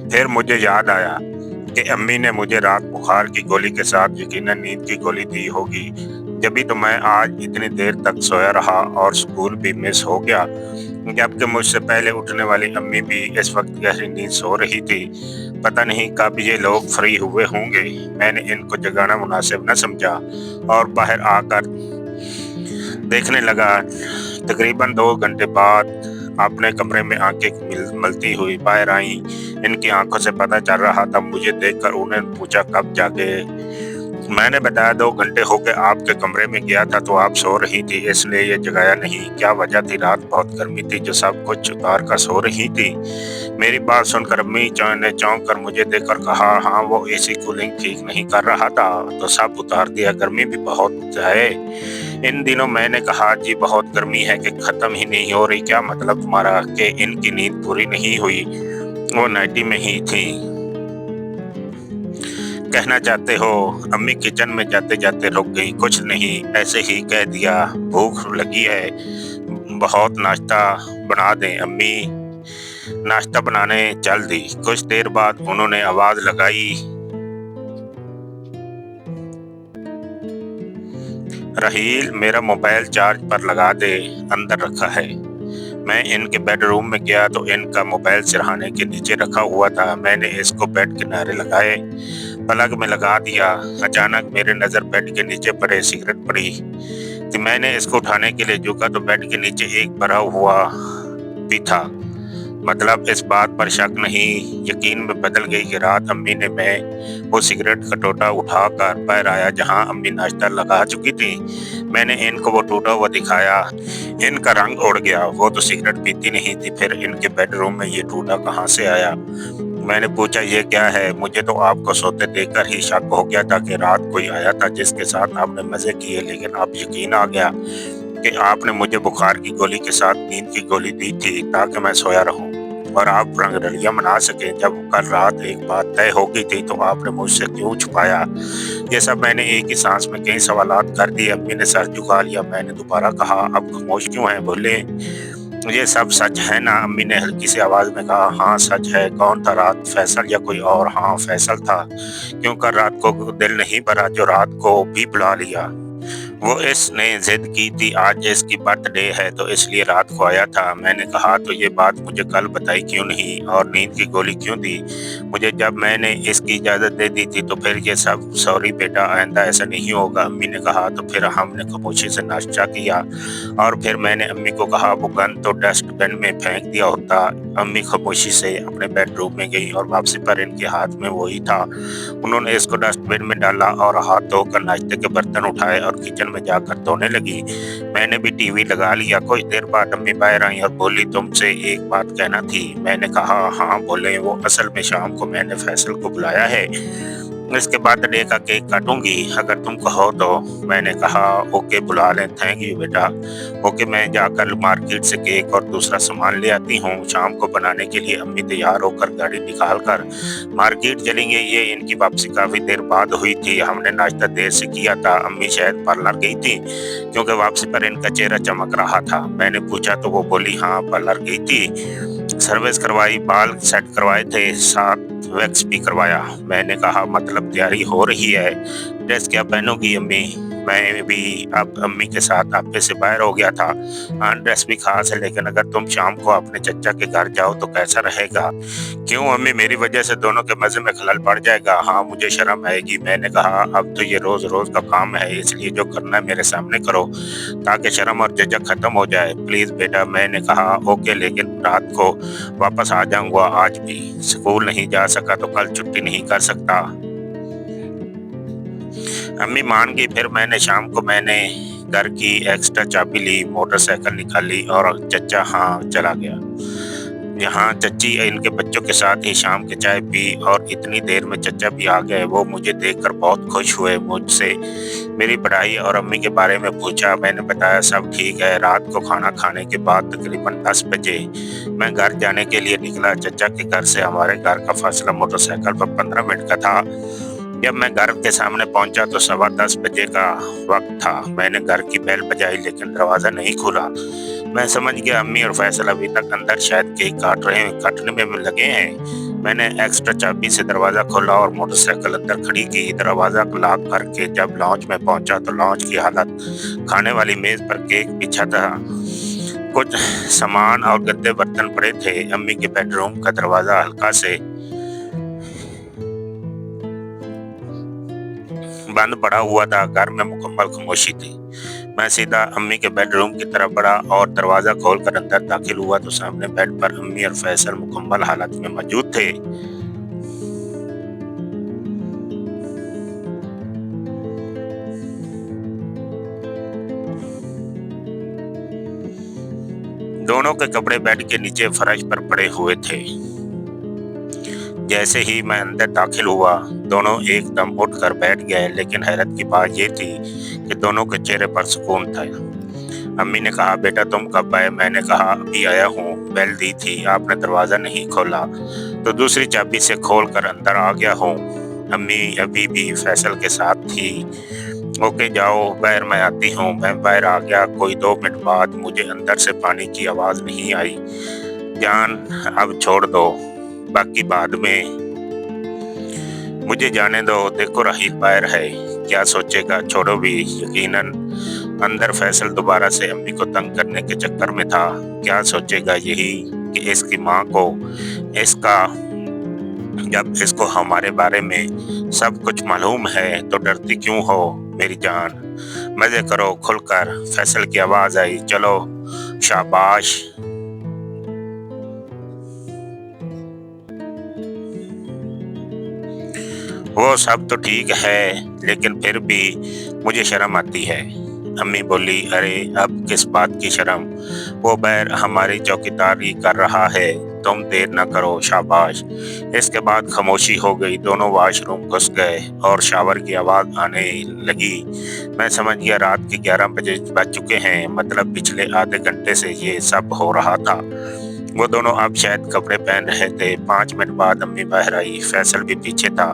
फिर मुझे याद आया कि अम्मी ने मुझे रात बुखार की गोली के साथ यकीनन नींद की गोली दी होगी, जभी तो मैं आज इतनी देर तक सोया रहा और स्कूल भी मिस हो गया। जबकि मुझसे पहले उठने वाली अम्मी भी इस वक्त गहरी नींद सो रही थी। पता नहीं कब ये लोग फ्री हुए होंगे। मैंने इनको जगाना मुनासिब न समझा और बाहर आकर देखने लगा। तकरीबन 2 घंटे बाद अपने कमरे में आंखें मलती हुई बाहर आई। इनकी आंखों से पता चल रहा था। मुझे देखकर उन्हें पूछा, कब जागे? मैंने बताया, 2 घंटे हो गए आपके कमरे में गया था तो आप सो रही थी, इसलिए ये जगाया नहीं। क्या वजह थी? रात बहुत गर्मी थी जो सब कुछ उतार कर सो रही थी। मेरी बात सुनकर अम्मी ने चौंक कर मुझे देखकर कहा, हाँ वो एसी कूलिंग ठीक नहीं कर रहा था तो सब उतार दिया, गर्मी भी बहुत है इन दिनों। मैंने कहा, जी बहुत गर्मी है कि खत्म ही नहीं हो रही। क्या मतलब तुम्हारा कि इनकी नींद पूरी नहीं हुई? वो नाइटी में ही थी कहना चाहते हो? अम्मी किचन में जाते जाते रुक गई। कुछ नहीं, ऐसे ही कह दिया, भूख लगी है, बहुत नाश्ता बना दें। अम्मी नाश्ता बनाने चल दी। कुछ देर बाद उन्होंने आवाज लगाई, रहील मेरा मोबाइल चार्ज पर लगा दे, अंदर रखा है। मैं इनके बेडरूम में गया तो इनका मोबाइल सिरहाने के नीचे रखा हुआ था। मैंने इसको बेड किनारे लगाए, पलक में लगा दिया। अचानक मेरे नजर बेड के नीचे पड़े सिगरेट पड़ी तो मैंने इसको उठाने के लिए झुका तो बेड के नीचे एक भरा हुआ भी था। मतलब इस बात पर शक नहीं, यकीन में बदल गई कि रात अम्मी ने मैं वो सिगरेट का टोटा उठाकर बाहर आया जहां अम्मी नाश्ता लगा चुकी थी। मैंने इनको वो टूटा हुआ दिखाया। इनका रंग उड़ गया। वो तो सिगरेट पीती नहीं थी, फिर इनके बेडरूम में ये टूटा कहाँ से आया? मैंने पूछा, ये क्या है? मुझे तो आपको सोते देखकर ही शक हो गया था कि रात कोई आया था जिसके साथ आपने मजे किए, लेकिन अब यकीन आ गया कि आपने मुझे बुखार की गोली के साथ नींद की गोली दी थी ताकि मैं सोया रहूं और आप रंगरलियां मना सकें। जब कल रात एक बात तय हो गई थी तो आपने मुझसे क्यों छुपाया? ये सब मैंने एक ही सांस में कई सवालात कर दिए। अम्मी ने सर झुका लिया। मैंने दोबारा कहा, अब खामोश क्यों हैं? बोले, ये सब सच है ना? अम्मी ने हल्की सी आवाज में कहा, हाँ सच है। कौन था रात, फैसल या कोई और? हाँ फैसल था। क्यों कर रात को दिल नहीं भरा जो रात को भी बुला लिया? वो इसने जिद की थी, आज इसकी बर्थडे है तो इसलिए रात को आया था। मैंने कहा, तो ये बात मुझे कल बताई क्यों नहीं? और नींद की गोली क्यों दी मुझे जब मैंने इसकी इजाजत दे दी थी? तो फिर ये सब, सॉरी बेटा, आइंदा ऐसा नहीं होगा। अम्मी ने कहा। तो फिर हमने खामोशी से नाश्ता किया और फिर मैंने अम्मी को कहा, वो गन तो डस्टबिन में फेंक दिया होता। अम्मी खामोशी से अपने बेडरूम में गई और वापसी पर इनके हाथ में वही था। उन्होंने इसको डस्टबिन में डाला और हाथ धोकर नाश्ते के बर्तन उठाए और किचन में जाकर धोने लगी। मैंने भी टीवी लगा लिया। कुछ देर बाद अम्मी बाहर आई और बोली, तुमसे एक बात कहना थी। मैंने कहा, हाँ बोले। वो असल में शाम को मैंने फैसल को बुलाया है, इसके बर्थडे का केक काटूंगी अगर तुम कहो तो। मैंने कहा, ओके बुला लें, थैंक यू बेटा। ओके, मैं जाकर मार्केट से केक और दूसरा सामान ले आती हूँ शाम को बनाने के लिए। अम्मी तैयार होकर गाड़ी निकाल कर मार्केट चलेंगे। ये इनकी वापसी काफी देर बाद हुई थी। हमने नाश्ता देर से किया था। अम्मी शायद पार्लर गई थी क्योंकि वापसी पर इनका चेहरा चमक रहा था। मैंने पूछा तो वो बोली, हाँ पार्लर गई थी, सर्विस करवाई, बाल सेट करवाए थे, साथ वैक्स भी करवाया। मैंने कहा, मतलब तैयारी हो रही है, ड्रेस क्या पहनोगी अम्मी? मैं भी अब अम्मी के साथ आपे से बाहर हो गया था। हाँ ड्रेस भी खास है, लेकिन अगर तुम शाम को अपने चचा के घर जाओ तो कैसा रहेगा? क्यों अम्मी, मेरी वजह से दोनों के मजे में खलल पड़ जाएगा। हाँ मुझे शर्म आएगी। मैंने कहा, अब तो ये रोज रोज का काम है, इसलिए जो करना है मेरे सामने करो ताकि शर्म और झिझक खत्म हो जाए, प्लीज बेटा। मैंने कहा, ओके, लेकिन रात को वापस आ जाऊंगा। आज भी स्कूल नहीं जा सका तो कल छुट्टी नहीं कर सकता। अम्मी मान गई। फिर मैंने घर की एक्स्ट्रा चाबी ली, मोटरसाइकिल निकाली और चचा हाँ चला गया। यहाँ चच्ची इनके बच्चों के साथ ही शाम की चाय पी और इतनी देर में चचा भी आ गए। वो मुझे देखकर बहुत खुश हुए। मुझसे मेरी पढ़ाई और अम्मी के बारे में पूछा। मैंने बताया सब ठीक है। रात को खाना खाने के बाद तकरीबन 10 बजे मैं घर जाने के लिए निकला। चचा के घर से हमारे घर का फासला मोटरसाइकिल पर 15 मिनट का था। जब मैं घर के सामने पहुंचा तो 10:15 बजे का वक्त था। मैंने घर की बेल बजाई लेकिन दरवाजा नहीं खुला। मैं समझ गया अम्मी और फैसल अभी तक अंदर शायद केक काटने में लगे हैं। मैंने एक्स्ट्रा चाबी से दरवाज़ा खोला और मोटरसाइकिल अंदर खड़ी की। दरवाज़ा लॉक करके जब लॉन्च में पहुंचा तो लॉन्च की हालत, खाने वाली मेज़ पर केक बिछा था, कुछ सामान और गंदे बर्तन पड़े थे। अम्मी के बेडरूम का दरवाज़ा हल्का से बंद पड़ा हुआ था। घर में मुकम्मल खामोशी थी। मैं सीधा अम्मी के बेडरूम की तरफ बढ़ा और दरवाज़ा खोलकर अंदर दाखिल हुआ तो सामने बेड पर अम्मी और फैसल मुकम्मल हालत में मौजूद थे। दोनों के कपड़े बेड के नीचे फर्श पर पड़े हुए थे। जैसे ही मैं अंदर दाखिल हुआ, दोनों एकदम उठकर बैठ गए, लेकिन हैरत की बात ये थी कि दोनों के चेहरे पर सुकून था। अम्मी ने कहा, बेटा तुम कब आए? मैंने कहा, अभी आया हूँ, बेल दी थी, आपने दरवाज़ा नहीं खोला तो दूसरी चाबी से खोल कर अंदर आ गया हूँ। अम्मी अभी भी फैसल के साथ थी। ओके जाओ बाहर, मैं आती हूँ। मैं बाहर आ गया। कोई 2 मिनट बाद मुझे अंदर से पानी की आवाज़ नहीं आई। जान अब छोड़ दो, बाकी बाद में, मुझे जाने दो। देखो राहिल बाहर है, क्या सोचेगा? छोड़ो भी। यकीनन अंदर फैसल दोबारा से अम्मी को तंग करने के चक्कर में था। क्या सोचेगा? यही कि इसकी माँ को इसका जब इसको हमारे बारे में सब कुछ मालूम है तो डरती क्यों हो मेरी जान? मजे करो खुलकर। फैसल की आवाज़ आई, चलो शाबाश। वो सब तो ठीक है, लेकिन फिर भी मुझे शर्म आती है। अम्मी बोली, अरे अब किस बात की शर्म? वो बैर हमारी चौकीदारी कर रहा है, तुम देर न करो, शाबाश। इसके बाद खामोशी हो गई। दोनों वॉशरूम घुस गए और शावर की आवाज़ आने लगी। मैं समझ गया रात के 11 बज चुके हैं, मतलब पिछले आधे घंटे से ये सब हो रहा था। वो दोनों अब शायद कपड़े पहन रहे थे। 5 मिनट बाद अम्मी बाहर आई, फैसल भी पीछे था।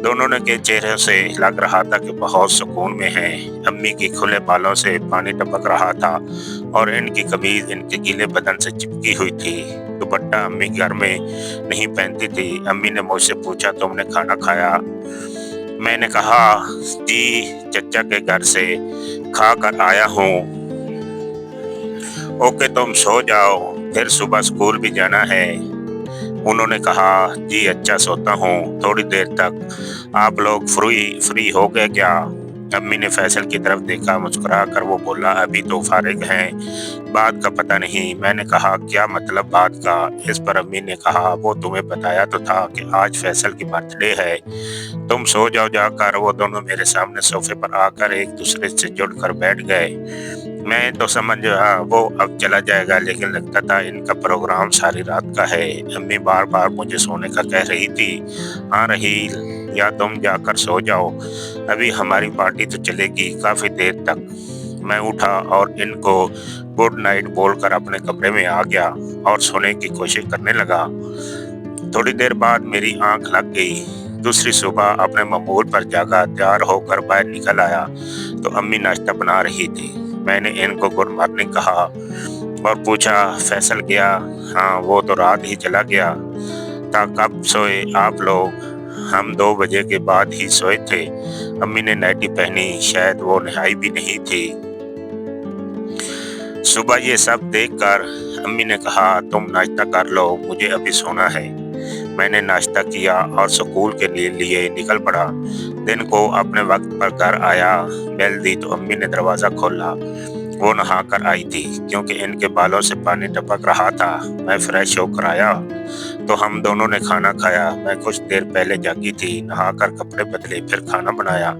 दोनों के चेहरे से लग रहा था कि बहुत सुकून में हैं। अम्मी की खुले बालों से पानी टपक रहा था और इनकी कमीज इनके गीले बदन से चिपकी हुई थी। दुपट्टा अम्मी घर में नहीं पहनती थी। अम्मी ने मुझसे पूछा, तुमने खाना खाया? मैंने कहा, जी चचा के घर से खा कर आया हूँ। ओके तुम सो जाओ, फिर सुबह स्कूल भी जाना है। उन्होंने कहा, जी अच्छा, सोता हूँ। थोड़ी देर तक। आप लोग फ्री हो गए क्या? अम्मी ने फैसल की तरफ देखा। मुस्कुरा कर वो बोला, अभी तो फारिग हैं, बात का पता नहीं। मैंने कहा, क्या मतलब बात का? इस पर अम्मी ने कहा, वो तुम्हें बताया तो था कि आज फैसल की बर्थडे है, तुम सो जाओ जाकर। वो दोनों मेरे सामने सोफे पर आकर एक दूसरे से जुड़कर बैठ गए। मैं तो समझ वो अब चला जाएगा, लेकिन लगता था इनका प्रोग्राम सारी रात का है। अम्मी बार बार मुझे सोने का कह रही थी। हाँ रहील, या तुम जाकर सो जाओ, अभी हमारी पार्टी तो चलेगी काफ़ी देर तक। मैं उठा और इनको गुड नाइट बोलकर अपने कमरे में आ गया और सोने की कोशिश करने लगा। थोड़ी देर बाद मेरी आंख लग गई। दूसरी सुबह अपने मामूल पर जागा, तैयार होकर बाहर निकल आया तो अम्मी नाश्ता बना रही थी। मैंने इनको गुड मॉर्निंग कहा और पूछा, फैसल गया? हाँ वो तो रात ही चला गया था। कब सोए आप लोग? हम 2 बजे के बाद ही सोए थे। अम्मी ने नाइटी पहनी, शायद वो नहाई भी नहीं थी। सुबह ये सब देखकर अम्मी ने कहा, तुम नाश्ता कर लो, मुझे अभी सोना है। मैंने नाश्ता किया और स्कूल के लिए निकल पड़ा। दिन को अपने वक्त पर घर आया। बेल दी तो अम्मी ने दरवाज़ा खोला। वो नहा कर आई थी, क्योंकि इनके बालों से पानी टपक रहा था। मैं फ्रेश होकर आया तो हम दोनों ने खाना खाया। मैं कुछ देर पहले जागी थी, नहाकर कपड़े बदले, फिर खाना बनाया।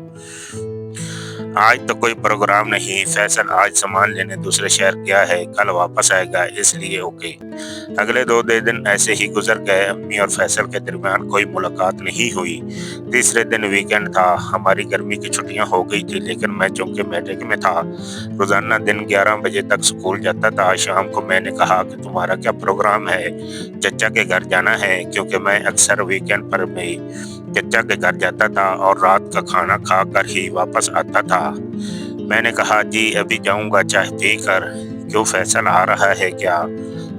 आज तो कोई प्रोग्राम नहीं। फैसल आज सामान लेने दूसरे शहर गया है, कल वापस आएगा, इसलिए ओके। अगले 2 दिन ऐसे ही गुजर गए। अम्मी और फैसल के दरमियान कोई मुलाकात नहीं हुई। तीसरे दिन वीकेंड था। हमारी गर्मी की छुट्टियां हो गई थी, लेकिन मैं चूंकि मैट्रिक में था, रोजाना दिन 11 बजे तक स्कूल जाता था। शाम को मैंने कहा कि तुम्हारा क्या प्रोग्राम है? चचा के घर जाना है, क्योंकि मैं अक्सर वीकेंड पर में चचा के घर जाता था और रात का खाना खाकर ही वापस आता था। मैंने कहा, जी अभी जाऊंगा चाय पीकर। क्यों फैसल आ रहा है क्या?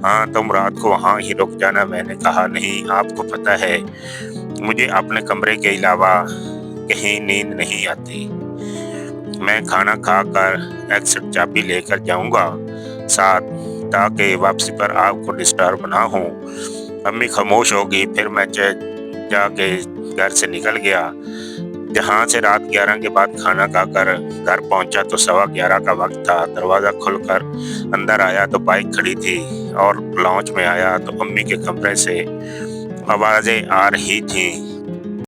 हाँ, तुम रात को वहाँ ही रुक जाना। मैंने कहा, नहीं, आपको पता है मुझे अपने कमरे के अलावा कहीं नींद नहीं आती। मैं खाना खाकर एक्सिट चाबी लेकर जाऊंगा साथ, ताकि वापसी पर आपको डिस्टर्ब ना हो। अम्मी खामोश हो गई। फिर मैं जाके घर से निकल गया। जहाँ से रात 11 के बाद खाना खाकर घर पहुंचा तो 11:15 का वक्त था। दरवाज़ा खुलकर अंदर आया तो बाइक खड़ी थी, और लॉन्च में आया तो अम्मी के कमरे से आवाज़ें आ रही थीं।